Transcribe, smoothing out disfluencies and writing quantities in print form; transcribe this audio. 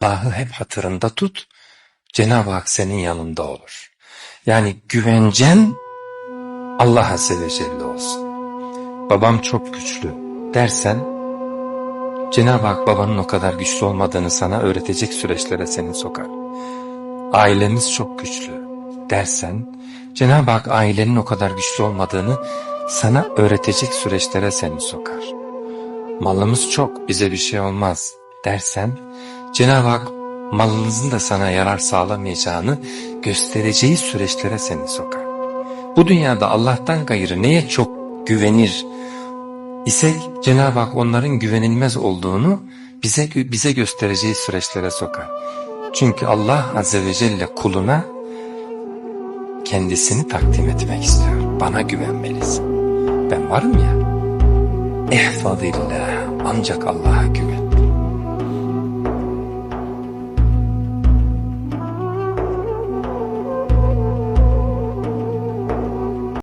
Allah'ı hep hatırında tut, Cenab-ı Hak senin yanında olur. Yani güvencen Allah Azze ve Celle olsun. Babam çok güçlü dersen, Cenab-ı Hak babanın o kadar güçlü olmadığını sana öğretecek süreçlere seni sokar. Ailemiz çok güçlü dersen, Cenab-ı Hak ailenin o kadar güçlü olmadığını sana öğretecek süreçlere seni sokar. Malımız çok, bize bir şey olmaz dersen, Cenab-ı Hak malınızın da sana yarar sağlamayacağını göstereceği süreçlere seni sokar. Bu dünyada Allah'tan gayrı neye çok güvenir isek, Cenab-ı Hak onların güvenilmez olduğunu bize göstereceği süreçlere sokar. Çünkü Allah Azze ve Celle kuluna kendisini takdim etmek istiyor. Bana güvenmelisin. Ben varım ya. İhfazillah, ancak Allah'a güven.